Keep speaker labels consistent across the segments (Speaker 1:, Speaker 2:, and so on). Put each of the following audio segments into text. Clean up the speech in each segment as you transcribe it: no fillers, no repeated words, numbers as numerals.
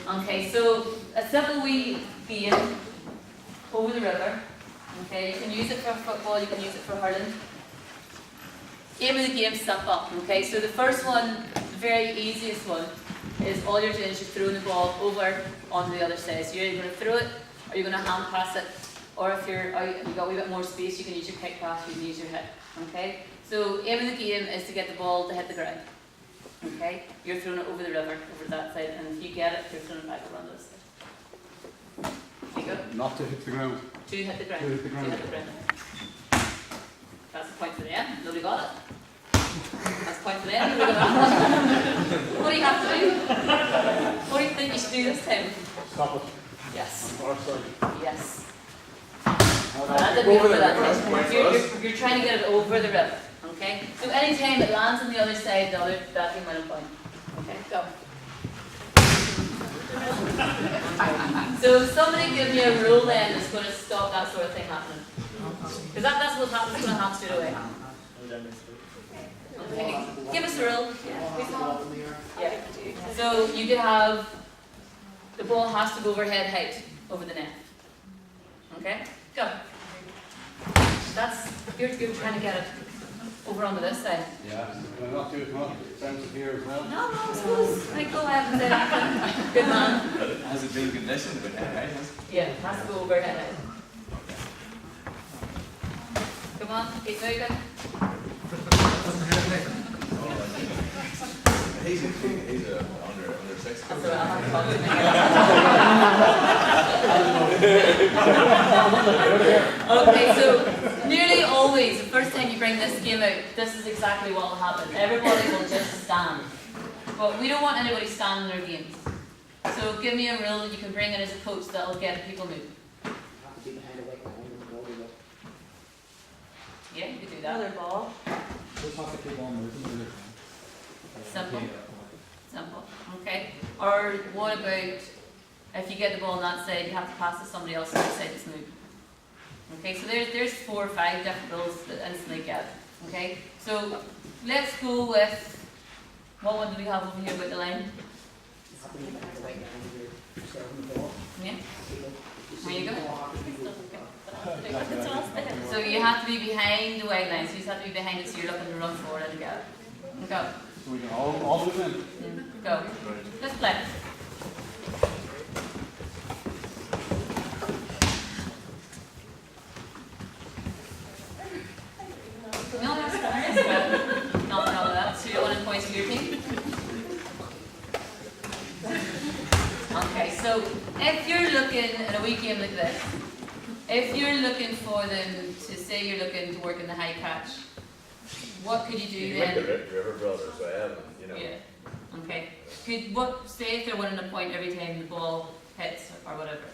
Speaker 1: Okay, so a simple wee game over the river. Okay, you can use it for football, you can use it for hurling. Aim of the game simple. Okay, so the first one, the very easiest one, is all you're doing is you're throwing the ball over onto the other side. So you're either going to throw it, or you're going to hand pass it, or if you've got a wee bit more space, you can use your kick pass, you can use your hit. Okay, so aim of the game is to get the ball to hit the ground. Okay, you're throwing it over the river, over that side, and if you get it, you're throwing it back around this side. There you go.
Speaker 2: Not to hit the ground.
Speaker 1: To hit the ground.
Speaker 2: To hit the ground.
Speaker 1: To hit the ground. That's the point for the end. Nobody got it. That's the point for the end. Nobody got it. What do you have to do? What do you think you should do this time?
Speaker 2: Stop it.
Speaker 1: Yes.
Speaker 2: Or sorry.
Speaker 1: Yes.
Speaker 2: That
Speaker 1: That's over that. You're trying to get it over the river. Okay? So any time it lands on the other side, that team win a point. Okay, go. So somebody give me a rule then that's going to stop that sort of thing happening. Because that's what happens, it's going to happen straight away. Okay. Give us a rule. Yeah. So you could have the ball has to go over head height over the net. Okay? Go. That's you're trying to get it over onto this side.
Speaker 2: Yeah. Can I not do it not defensive here as well?
Speaker 1: No, I suppose. Right, go ahead and say that. Good man.
Speaker 3: Has it been conditioned with head height?
Speaker 1: Yeah, it has to go over head height. Come on, keep moving.
Speaker 3: He's under 6.
Speaker 1: That's what I'll have to Okay, so nearly always, the first time you bring this game out, this is exactly what will happen. Everybody will just stand. But we don't want anybody standing in their games. So give me a rule that you can bring in as a coach that will get people moving. Yeah, you could do that.
Speaker 4: Another ball.
Speaker 1: Simple. Simple. Okay. Or what about if you get the ball on that side, you have to pass to somebody else on the side that's moving. Okay, so there's 4 or 5 different rules that instantly get it. Okay, so let's go with what one do we have over here about the line? Yeah. There you go. So you have to be behind the white line. So you just have to be behind it, so you're looking to run forward and get it. Go.
Speaker 2: So we can all move in.
Speaker 1: Go. Let's play. No, that's good. Nothing wrong with that. So you're winning points for your team. Okay, so if you're looking at a wee game like this, if you're looking for them to say you're looking to work in the high catch, what could you do then?
Speaker 3: You could river brothers, so I have, you know.
Speaker 1: Yeah. Okay. Say if they're winning a point every time the ball hits or whatever.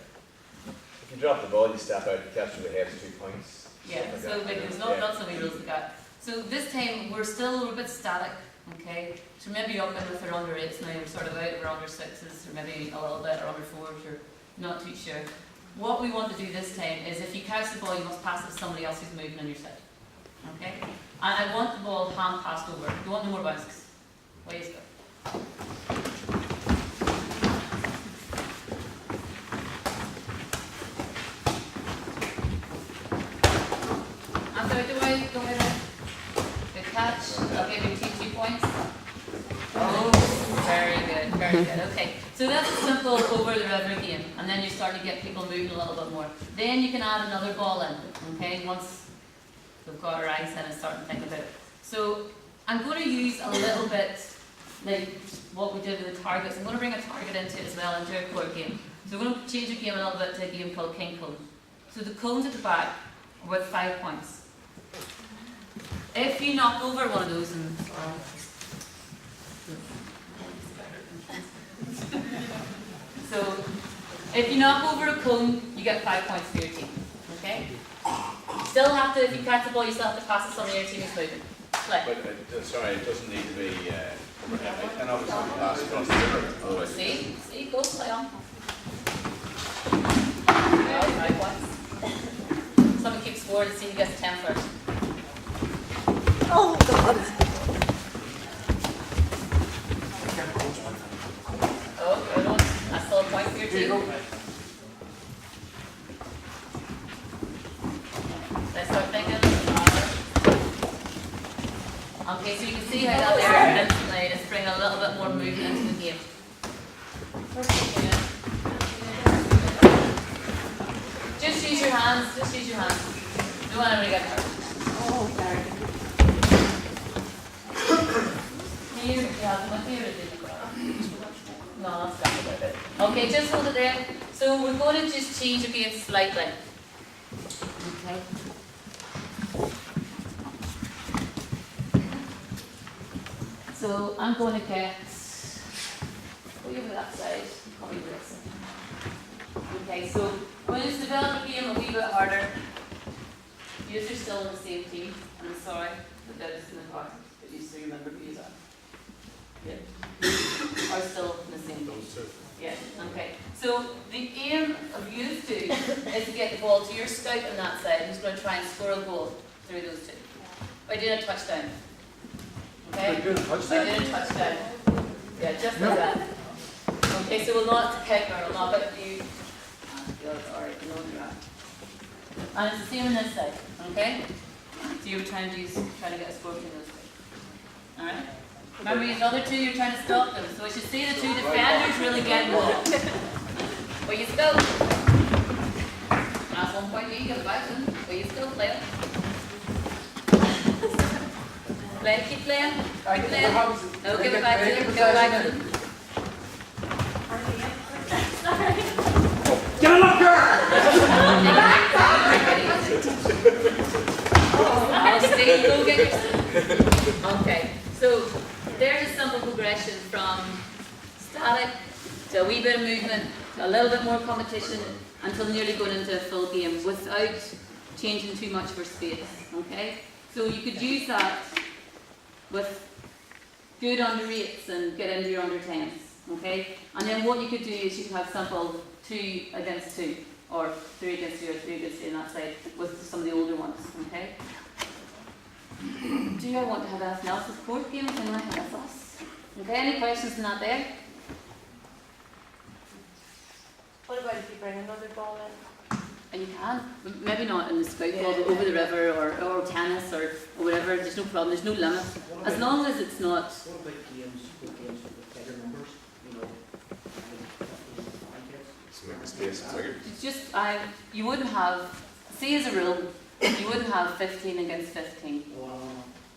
Speaker 3: If you drop the ball, you step out, you catch with the head, 2 points.
Speaker 1: Yeah. So like, there's not so many rules like that. So this time we're still a little bit static. Okay. So maybe up in with our under 8s now, we're sort of out, we're under 6s, or maybe a little bit, or under 4s, or not too sure. What we want to do this time is if you catch the ball, you must pass it to somebody else who's moving on your side. Okay? And I want the ball hand passed over. You want no more bounces. Away you go. And out the way, go ahead. Good catch. I'll give you 2 points. Oh, very good, very good. Okay, so that's a simple over the river game, and then you start to get people moving a little bit more. Then you can add another ball in, okay, once we've got our eyes in and start to think about it. So I'm going to use a little bit like what we did with the targets. I'm going to bring a target into it as well, into a court game. So we're going to change the game a little bit to a game called Kinkle. So the cones at the back are worth 5 points. If you knock over one of those and so, if you knock over a cone, you get 5 points for your team. Okay? Still have to, if you catch the ball, you still have to pass it to somebody your team is moving. Play.
Speaker 3: But, sorry, it doesn't need to be overhead. It can obviously pass across the river.
Speaker 1: See, go play on. Oh, 5 points. Someone keeps score to see who gets 10 first.
Speaker 4: Oh, God.
Speaker 1: two. Let's start thinking. Okay, so you can see how that there instantly is bringing a little bit more movement into the game. Just use your hands, just use your hands. Don't want anybody to get hurt.
Speaker 4: Oh, sorry.
Speaker 1: Here, yeah, my favorite is no, that's got a bit. Okay, just hold it there. So we're going to just change your gait slightly. Okay. So I'm going to get, go over that side, probably this. Okay, so we'll just develop the game a wee bit harder. You're still on the same team. I'm sorry, but that is in the part, but you still remember who you are. Yeah. Are still in the same team. Yeah, okay. So the aim of you two is to get the ball to your scout on that side who's going to try and score a goal through those two. By doing a touchdown. Okay? By doing a touchdown. Yeah, just like that. Okay, so we'll not kick or we'll not hit you. Alright, you know where you're at. And it's the same on this side, okay? So you're trying to get a score between those two. Alright? Remember these other two, you're trying to stop them. So I should say the two defenders really get involved. Where you go? That's 1 point, you get it back to them. Where you still play it? Play, keep playing. Keep playing. No, give it back to them. Give it back to them.
Speaker 5: Get a locker!
Speaker 1: I'll stay, go get your... Okay, so there's a simple progression from static to a wee bit of movement, to a little bit more competition, until nearly going into a full game without changing too much for space, okay? So you could use that with good under 8s and get into your under 10s, okay? And then what you could do is you could have simple 2 against 2, or 3 against 2, or 3 against 3 on that side, with some of the older ones, okay? Do you want to have anything else with board games? Anyone have us? Okay, any questions on that there?
Speaker 4: What about if you bring another ball in?
Speaker 1: And you can, but maybe not in the scout ball, but over the river, or tennis, or whatever, there's no problem, there's no limit. As long as it's not...
Speaker 5: What about games with bigger numbers? You know,
Speaker 1: It's just, you wouldn't have, say as a rule, you wouldn't have 15 against 15.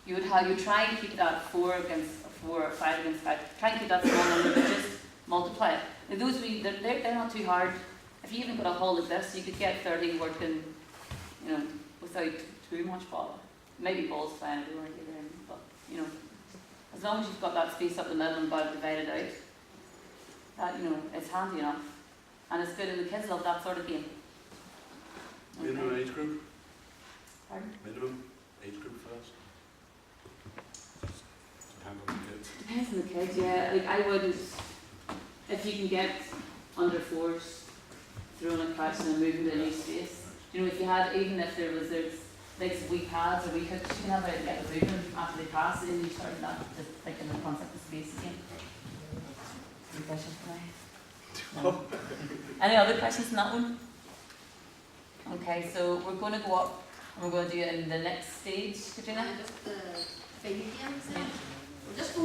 Speaker 1: You would have, you try and keep that 4 against 4 or 5 against 5. Try and keep that small number, but just multiply it. Now those they're not too hard. If you even got a hole like this, you could get 30 working, you know, without too much bother. Maybe balls flying everywhere, but you know, as long as you've got that space up the middle and got it divided out, that, you know, it's handy enough. And it's good, and the kids love that sort of game. Okay.
Speaker 3: Minimum age group?
Speaker 1: Pardon?
Speaker 3: Minimum age group for us? Depends on the kids.
Speaker 1: Depends on the kids, yeah. Like I wouldn't, if you can get under 4s, throwing across and moving to a new space. You know, if you had, even if there's like wee pads or wee hooks, you can have it get moving after they pass, and you start that, just thinking the concept of space again. Any questions for me? No. Any other questions on that one? Okay, so we're going to go up and we're going to do it in the next stage, Catriona.
Speaker 4: Just the figure games then. We'll just go